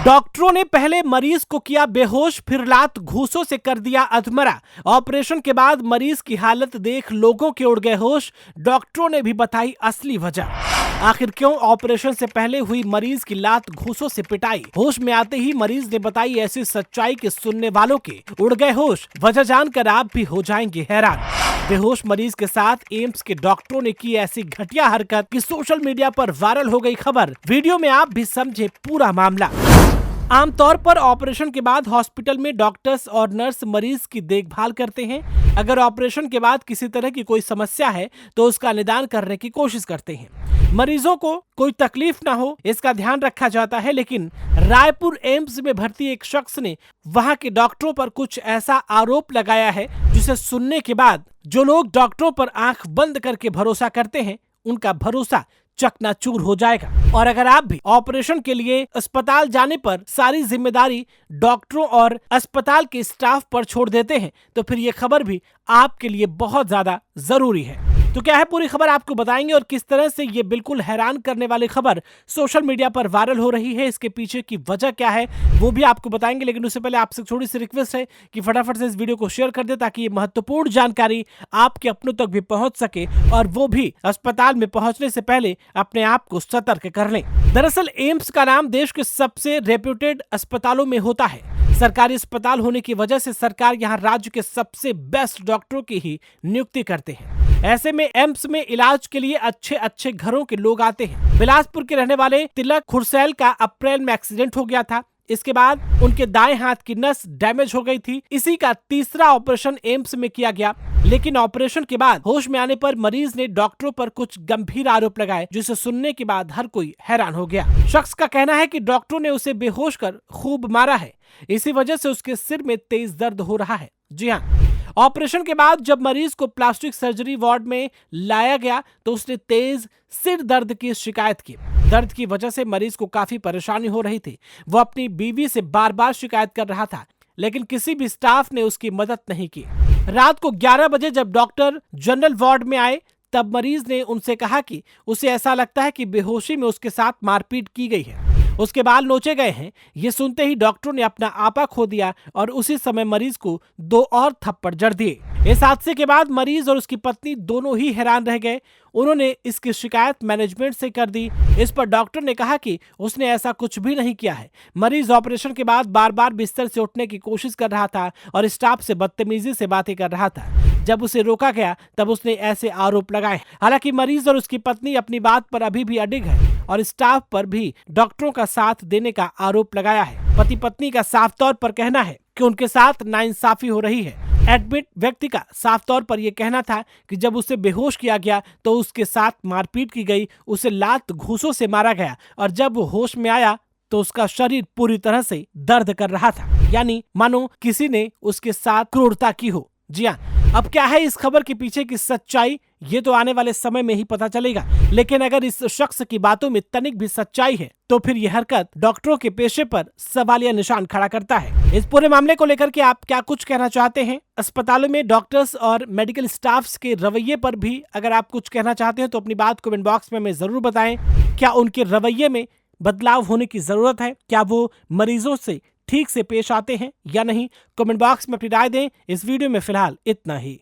डॉक्टरों ने पहले मरीज को किया बेहोश, फिर लात घूंसों से कर दिया अधमरा। ऑपरेशन के बाद मरीज की हालत देख लोगों के उड़ गए होश। डॉक्टरों ने भी बताई असली वजह। आखिर क्यों ऑपरेशन से पहले हुई मरीज की लात घूंसों से पिटाई? होश में आते ही मरीज ने बताई ऐसी सच्चाई कि सुनने वालों के उड़ गए होश। वजह जानकर आप भी हो जाएंगे हैरान। बेहोश मरीज के साथ एम्स के डॉक्टरों ने की ऐसी घटिया हरकत कि सोशल मीडिया पर वायरल हो गई खबर। वीडियो में आप भी समझे पूरा मामला। आमतौर पर ऑपरेशन के बाद हॉस्पिटल में डॉक्टर्स और नर्स मरीज की देखभाल करते हैं। अगर ऑपरेशन के बाद किसी तरह की कोई समस्या है तो उसका निदान करने की कोशिश करते हैं। मरीजों को कोई तकलीफ ना हो इसका ध्यान रखा जाता है। लेकिन रायपुर एम्स में भर्ती एक शख्स ने वहां के डॉक्टरों पर कुछ ऐसा आरोप लगाया है जिसे सुनने के बाद जो लोग डॉक्टरों पर आंख बंद करके भरोसा करते हैं उनका भरोसा चकनाचूर हो जाएगा। और अगर आप भी ऑपरेशन के लिए अस्पताल जाने पर सारी जिम्मेदारी डॉक्टरों और अस्पताल के स्टाफ पर छोड़ देते हैं तो फिर ये खबर भी आपके लिए बहुत ज्यादा जरूरी है। तो क्या है पूरी खबर आपको बताएंगे और किस तरह से ये बिल्कुल हैरान करने वाली खबर सोशल मीडिया पर वायरल हो रही है, इसके पीछे की वजह क्या है वो भी आपको बताएंगे। लेकिन उससे पहले आपसे थोड़ी सी रिक्वेस्ट है कि फटाफट से इस वीडियो को शेयर कर दे ताकि ये महत्वपूर्ण जानकारी आपके अपनों तक भी पहुंच सके और वो भी अस्पताल में पहुंचने से पहले अपने आप को सतर्क कर लें। दरअसल एम्स का नाम देश के सबसे रेप्यूटेड अस्पतालों में होता है। सरकारी अस्पताल होने की वजह से सरकार यहाँ राज्य के सबसे बेस्ट डॉक्टरों की ही नियुक्ति करते हैं। ऐसे में एम्स में इलाज के लिए अच्छे अच्छे घरों के लोग आते हैं। बिलासपुर के रहने वाले तिलक खुरसैल का अप्रैल में एक्सीडेंट हो गया था। इसके बाद उनके दाएं हाथ की नस डैमेज हो गई थी। इसी का तीसरा ऑपरेशन एम्स में किया गया। लेकिन ऑपरेशन के बाद होश में आने पर मरीज ने डॉक्टरों पर कुछ गंभीर आरोप लगाए जिसे सुनने के बाद हर कोई हैरान हो गया। शख्स का कहना है कि डॉक्टरों ने उसे बेहोश कर खूब मारा है। इसी वजह से उसके सिर में तेज दर्द हो रहा है। जी हाँ, ऑपरेशन के बाद जब मरीज को प्लास्टिक सर्जरी वार्ड में लाया गया तो उसने तेज सिर दर्द की शिकायत की। दर्द की वजह से मरीज को काफी परेशानी हो रही थी। वो अपनी बीवी से बार बार शिकायत कर रहा था लेकिन किसी भी स्टाफ ने उसकी मदद नहीं की। रात को 11 बजे जब डॉक्टर जनरल वार्ड में आए तब मरीज ने उनसे कहा कि उसे ऐसा लगता है कि बेहोशी में उसके साथ मारपीट की गई है, उसके बाल नोचे गए हैं। ये सुनते ही डॉक्टरों ने अपना आपा खो दिया और उसी समय मरीज को 2 और थप्पड़ जड़ दिए। इस हादसे के बाद मरीज और उसकी पत्नी दोनों ही हैरान रह गए। उन्होंने इसकी शिकायत मैनेजमेंट से कर दी। इस पर डॉक्टर ने कहा कि उसने ऐसा कुछ भी नहीं किया है। मरीज ऑपरेशन के बाद बार बार बिस्तर से उठने की कोशिश कर रहा था और स्टाफ से बदतमीजी से बातें कर रहा था। जब उसे रोका गया तब उसने ऐसे आरोप लगाए। हालांकि मरीज और उसकी पत्नी अपनी बात पर अभी भी अडिग है और स्टाफ पर भी डॉक्टरों का साथ देने का आरोप लगाया है। पति पत्नी का साफ तौर पर कहना है कि उनके साथ नाइंसाफी हो रही है। एडमिट व्यक्ति का साफ तौर पर यह कहना था कि जब उसे बेहोश किया गया तो उसके साथ मारपीट की गई, उसे लात घूंसों से मारा गया और जब वो होश में आया तो उसका शरीर पूरी तरह से दर्द कर रहा था, यानी मानो किसी ने उसके साथ क्रूरता की हो। जी हाँ, अब क्या है इस खबर के पीछे की सच्चाई ये तो आने वाले समय में ही पता चलेगा। लेकिन अगर इस शख्स की बातों में तनिक भी सच्चाई है तो फिर यह हरकत डॉक्टरों के पेशे पर सवालिया निशान खड़ा करता है। इस पूरे मामले को लेकर के आप क्या कुछ कहना चाहते हैं? अस्पतालों में डॉक्टर्स और मेडिकल स्टाफ के रवैये पर भी अगर आप कुछ कहना चाहते हैं तो अपनी बात कमेंट बॉक्स में हमें जरूर बताएं। क्या उनके रवैये में बदलाव होने की जरूरत है? क्या वो मरीजों से ठीक से पेश आते हैं या नहीं? कमेंट बॉक्स में अपनी राय दें। इस वीडियो में फिलहाल इतना ही।